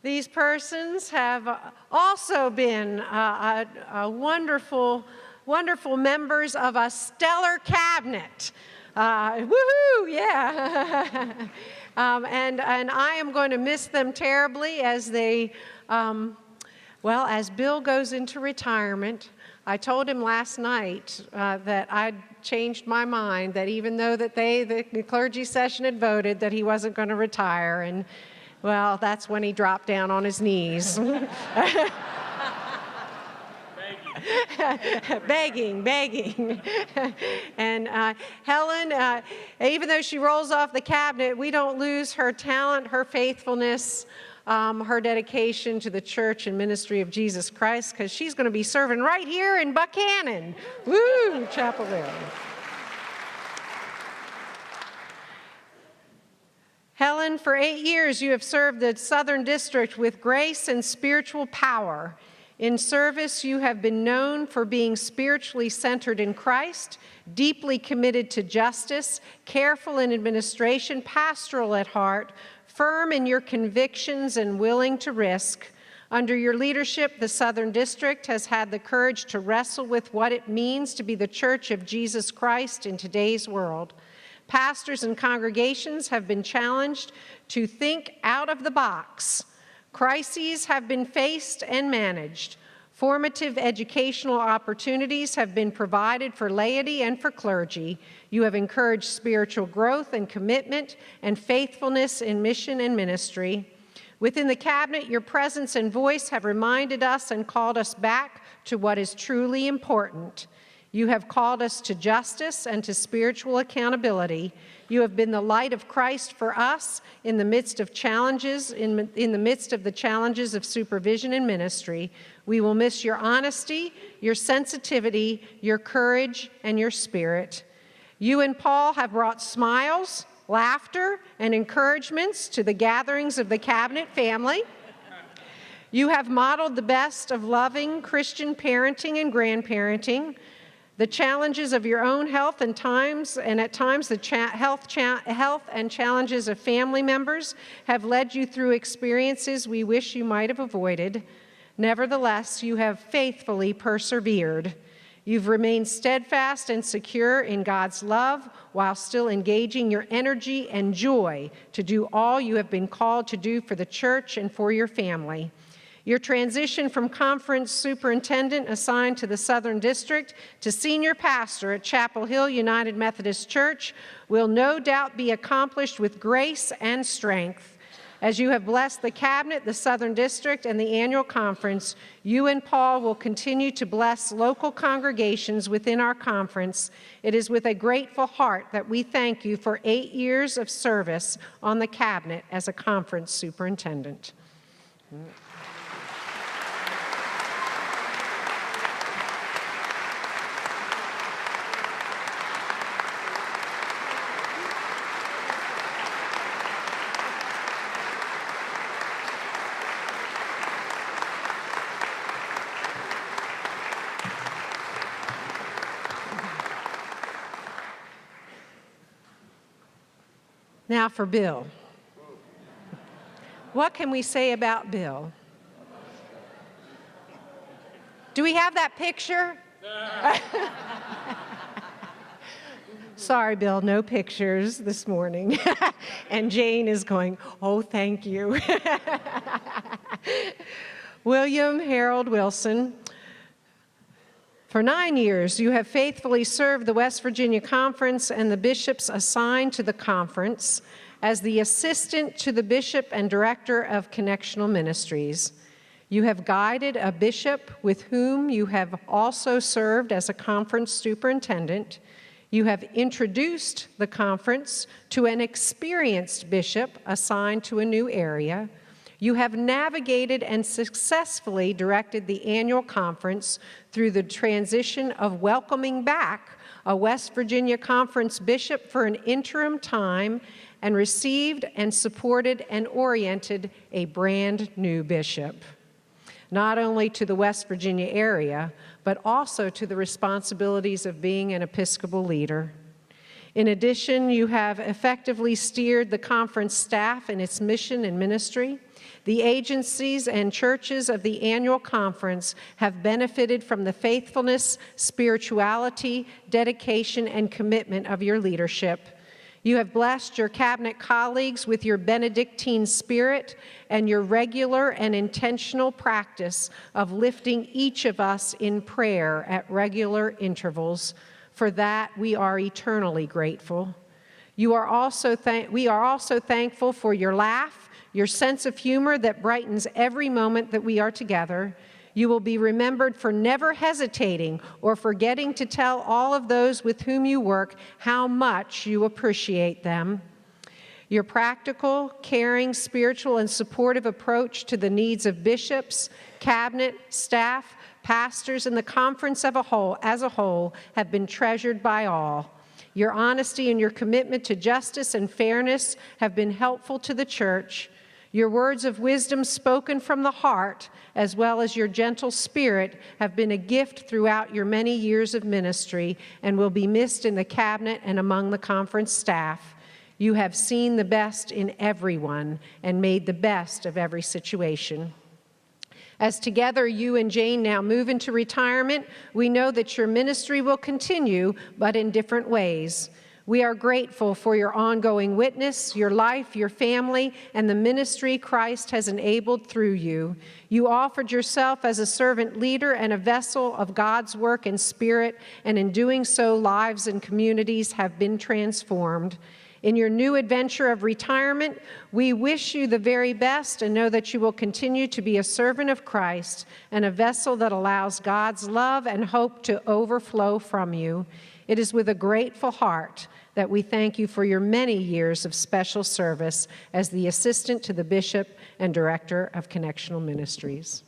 These persons have also been wonderful members of a stellar cabinet. Woohoo, yeah. And I am going to miss them terribly as they, as Bill goes into retirement. I told him last night that I'd changed my mind, that even though that the clergy session had voted that he wasn't going to retire, and well, that's when he dropped down on his knees. Begging. And Helen, even though she rolls off the cabinet, we don't lose her talent, her faithfulness, her dedication to the church and ministry of Jesus Christ, because she's going to be serving right here in Buchanan. Woo, Chapel Hill. Helen, for 8 years you have served the Southern District with grace and spiritual power. In service, you have been known for being spiritually centered in Christ, deeply committed to justice, careful in administration, pastoral at heart, firm in your convictions and willing to risk. Under your leadership, the Southern District has had the courage to wrestle with what it means to be the Church of Jesus Christ in today's world. Pastors and congregations have been challenged to think out of the box. Crises have been faced and managed. Formative educational opportunities have been provided for laity and for clergy. You have encouraged spiritual growth and commitment and faithfulness in mission and ministry. Within the cabinet, your presence and voice have reminded us and called us back to what is truly important. You have called us to justice and to spiritual accountability. You have been the light of Christ for us in the midst of challenges, in the midst of the challenges of supervision and ministry. We will miss your honesty, your sensitivity, your courage, and your spirit. You and Paul have brought smiles, laughter, and encouragements to the gatherings of the cabinet family. You have modeled the best of loving Christian parenting and grandparenting. The challenges of your own health and at times the health and challenges of family members have led you through experiences we wish you might have avoided. Nevertheless, you have faithfully persevered. You've remained steadfast and secure in God's love while still engaging your energy and joy to do all you have been called to do for the church and for your family. Your transition from conference superintendent assigned to the Southern District to senior pastor at Chapel Hill United Methodist Church will no doubt be accomplished with grace and strength. As you have blessed the cabinet, the Southern District, and the annual conference, you and Paul will continue to bless local congregations within our conference. It is with a grateful heart that we thank you for 8 years of service on the cabinet as a conference superintendent. Now for Bill. What can we say about Bill? Do we have that picture? Sorry, Bill, no pictures this morning. And Jane is going, oh, thank you. William Harold Wilson. For 9 years, you have faithfully served the West Virginia Conference and the bishops assigned to the conference as the assistant to the bishop and director of connectional ministries. You have guided a bishop with whom you have also served as a conference superintendent. You have introduced the conference to an experienced bishop assigned to a new area. You have navigated and successfully directed the annual conference through the transition of welcoming back a West Virginia Conference bishop for an interim time and received and supported and oriented a brand new bishop, not only to the West Virginia area, but also to the responsibilities of being an Episcopal leader. In addition, you have effectively steered the conference staff in its mission and ministry. The agencies and churches of the annual conference have benefited from the faithfulness, spirituality, dedication, and commitment of your leadership. You have blessed your cabinet colleagues with your Benedictine spirit and your regular and intentional practice of lifting each of us in prayer at regular intervals. For that, we are eternally grateful. We are also thankful for your laugh, your sense of humor that brightens every moment that we are together. You will be remembered for never hesitating or forgetting to tell all of those with whom you work how much you appreciate them. Your practical, caring, spiritual, and supportive approach to the needs of bishops, cabinet, staff, pastors, and the conference as a whole have been treasured by all. Your honesty and your commitment to justice and fairness have been helpful to the church. Your words of wisdom spoken from the heart, as well as your gentle spirit, have been a gift throughout your many years of ministry and will be missed in the cabinet and among the conference staff. You have seen the best in everyone and made the best of every situation. As together you and Jane now move into retirement, we know that your ministry will continue, but in different ways. We are grateful for your ongoing witness, your life, your family, and the ministry Christ has enabled through you. You offered yourself as a servant leader and a vessel of God's work and spirit, and in doing so, lives and communities have been transformed. In your new adventure of retirement, we wish you the very best and know that you will continue to be a servant of Christ and a vessel that allows God's love and hope to overflow from you. It is with a grateful heart that we thank you for your many years of special service as the assistant to the bishop and director of Connectional Ministries.